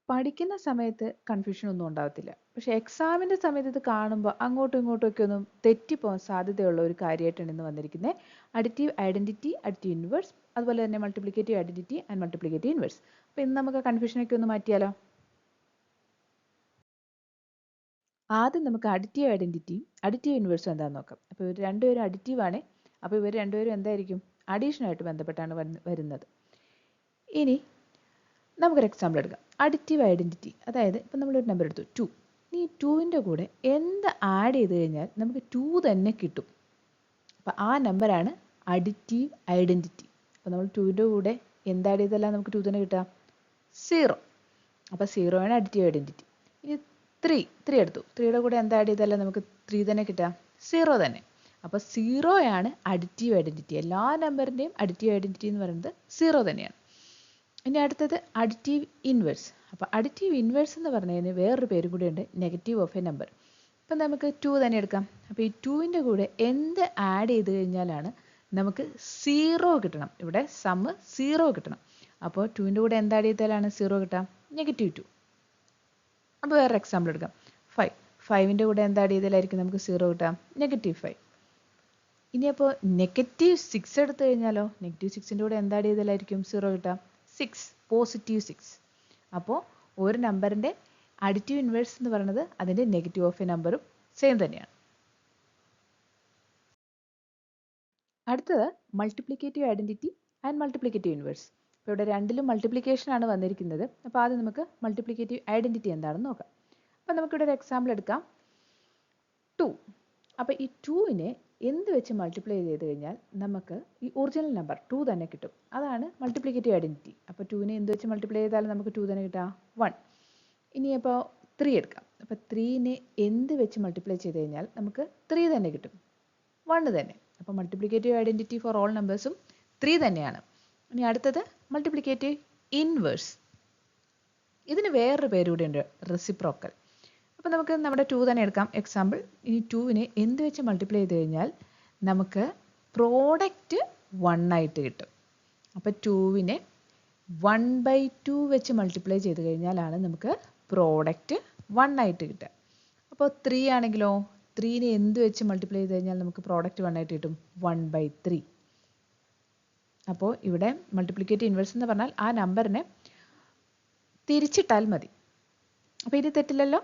പഠിക്കുന്ന സമയത്ത് കൺഫ്യൂഷൻ ഒന്നും ഉണ്ടാവത്തില്ല. പക്ഷെ എക്സാമിന്റെ സമയത്ത് ഇത് കാണുമ്പോൾ അങ്ങോട്ടും ഇങ്ങോട്ടും ഒക്കെ ഒന്നും തെറ്റിപ്പോകാൻ സാധ്യതയുള്ള ഒരു കാര്യമായിട്ടാണ് ഇന്ന് വന്നിരിക്കുന്നത്. അഡിറ്റീവ് ഐഡന്റിറ്റി, അഡിറ്റീവ് ഇൻവേഴ്സ്, അതുപോലെ തന്നെ multiplicative identity and multiplicative inverse. അപ്പോൾ ഇന്ന് നമുക്ക് കൺഫ്യൂഷനൊക്കെ ഒന്ന് മാറ്റിയാലോ? ആദ്യം നമുക്ക് അഡിറ്റീവ് ഐഡന്റിറ്റിയും അഡിറ്റീവ് ഇൻവേഴ്സും എന്താണെന്ന് നോക്കാം. അപ്പോൾ ഇവർ രണ്ടുപേരും അഡിറ്റീവ് ആണ്. അപ്പോൾ ഇവർ രണ്ടുപേരും എന്തായിരിക്കും? അഡീഷനായിട്ട് ബന്ധപ്പെട്ടാണ് വരുന്നത്. ഇനി നമുക്കൊരു എക്സാമ്പിൾ എടുക്കാം. അഡിറ്റീവ് ഐഡന്റിറ്റി, അതായത് ഇപ്പം നമ്മളൊരു നമ്പർ എടുത്തു 2. ഈ 2ൻ്റെ കൂടെ എന്ത് ആഡ് ചെയ്ത് കഴിഞ്ഞാൽ നമുക്ക് 2 തന്നെ കിട്ടും. അപ്പം ആ നമ്പറാണ് അഡിറ്റീവ് ഐഡന്റിറ്റി. അപ്പോൾ നമ്മൾ 2ൻ്റെ കൂടെ എന്ത് ആഡ് ചെയ്താലാണ് നമുക്ക് 2 തന്നെ കിട്ടുക? 0. അപ്പോൾ 0 ആണ് അഡിറ്റീവ് ഐഡന്റിറ്റി. ഇനി 3 എടുത്തു. 3യുടെ കൂടെ എന്ത് ആഡ് ചെയ്താലാണ് നമുക്ക് 3 തന്നെ കിട്ടുക? 0 തന്നെ. അപ്പോൾ 0 ആണ് അഡിറ്റീവ് ഐഡന്റിറ്റി. എല്ലാ നമ്പറിൻ്റെയും അഡിറ്റീവ് ഐഡന്റിറ്റി എന്ന് പറയുന്നത് 0 തന്നെയാണ്. ഇനി അടുത്തത് അഡിറ്റീവ് ഇൻവേഴ്സ്. അപ്പോൾ അഡിറ്റീവ് ഇൻവേഴ്സ് എന്ന് പറഞ്ഞതിന് വേറൊരു പേരും കൂടി ഉണ്ട്, നെഗറ്റീവ് ഓഫ് എ നമ്പർ. ഇപ്പം നമുക്ക് 2 തന്നെ എടുക്കാം. അപ്പോൾ ഈ 2ൻ്റെ കൂടെ എന്ത് ആഡ് ചെയ്ത് കഴിഞ്ഞാലാണ് നമുക്ക് 0 കിട്ടണം? ഇവിടെ സമ്മ് 0 കിട്ടണം. അപ്പോൾ 2ൻ്റെ കൂടെ എന്ത് ആഡ് ചെയ്താലാണ് 0 കിട്ടാം? -2. അപ്പോൾ വേറൊരു എക്സാമ്പിൾ എടുക്കാം. 5ൻ്റെ കൂടെ എന്ത് ആഡ് ചെയ്താലായിരിക്കും നമുക്ക് 0 കിട്ടാം? -5. ഇനി അപ്പോൾ -6 എടുത്തു കഴിഞ്ഞാലോ? -6ൻ്റെ കൂടെ എന്ത് ആഡ് ചെയ്താലായിരിക്കും 0 കിട്ടാം? 6, +6. അപ്പോൾ ഒരു നമ്പറിൻ്റെ അഡിറ്റീവ് ഇൻവേഴ്സ് എന്ന് പറയുന്നത് അതിൻ്റെ നെഗറ്റീവ് ഓഫ് എ നമ്പറും സെയിം തന്നെയാണ്. അടുത്തത് multiplicative identity and multiplicative inverse. ഇപ്പോൾ ഇവിടെ രണ്ടിലും മൾട്ടിപ്ലിക്കേഷൻ ആണ് വന്നിരിക്കുന്നത്. അപ്പോൾ ആദ്യം നമുക്ക് മൾട്ടിപ്ലിക്കേറ്റീവ് ഐഡന്റിറ്റി എന്താണെന്ന് നോക്കാം. അപ്പോൾ നമുക്കിവിടെ ഒരു എക്സാമ്പിൾ എടുക്കാം. 2. അപ്പോൾ ഈ 2നെ എന്ത് വെച്ച് മൾട്ടിപ്ലൈ ചെയ്ത് കഴിഞ്ഞാൽ നമുക്ക് ഈ ഒറിജിനൽ നമ്പർ 2 തന്നെ കിട്ടും. അതാണ് മൾട്ടിപ്ലിക്കേറ്റീവ് ഐഡന്റിറ്റി. അപ്പോൾ 2നെ എന്ത് വെച്ച് മൾട്ടിപ്ലൈ ചെയ്താൽ നമുക്ക് 2 തന്നെ കിട്ടുക? 1. ഇനി അപ്പോൾ 3 എടുക്കാം. അപ്പോൾ 3നെ എന്ത് വെച്ച് മൾട്ടിപ്ലൈ ചെയ്ത് കഴിഞ്ഞാൽ നമുക്ക് 3 തന്നെ കിട്ടും? 1 തന്നെ. അപ്പോൾ മൾട്ടിപ്ലിക്കേറ്റീവ് ഐഡന്റിറ്റി ഫോർ ഓൾ നമ്പേഴ്സും 3 തന്നെയാണ്. ഇനി അടുത്തത് മൾട്ടിപ്ലിക്കേറ്റീവ് ഇൻവേഴ്സ്. ഇതിന് വേറൊരു പേര് കൂടി ഉണ്ട്, റെസിപ്രോക്കൽ. അപ്പോൾ നമുക്ക് നമ്മുടെ 2 തന്നെ എടുക്കാം എക്സാമ്പിൾ. ഇനി 2നെ എന്ത് വെച്ച് മൾട്ടിപ്ലൈ ചെയ്ത് കഴിഞ്ഞാൽ നമുക്ക് പ്രോഡക്റ്റ് 1 ആയിട്ട് കിട്ടും. അപ്പോൾ 2നെ 1/2 വെച്ച് മൾട്ടിപ്ലൈ ചെയ്ത് കഴിഞ്ഞാലാണ് നമുക്ക് പ്രോഡക്റ്റ് 1 ആയിട്ട് കിട്ടുക. അപ്പോൾ 3 ആണെങ്കിലോ? 3നെ എന്ത് വെച്ച് മൾട്ടിപ്ലൈ ചെയ്ത് കഴിഞ്ഞാൽ നമുക്ക് പ്രോഡക്റ്റ് 1 ആയിട്ട് കിട്ടും? 1/3. അപ്പോൾ ഇവിടെ മൾട്ടിപ്ലിക്കേറ്റീവ് ഇൻവേഴ്സ് എന്ന് പറഞ്ഞാൽ ആ നമ്പറിനെ തിരിച്ചിട്ടാൽ മതി. അപ്പോൾ ഇത് തെറ്റില്ലല്ലോ?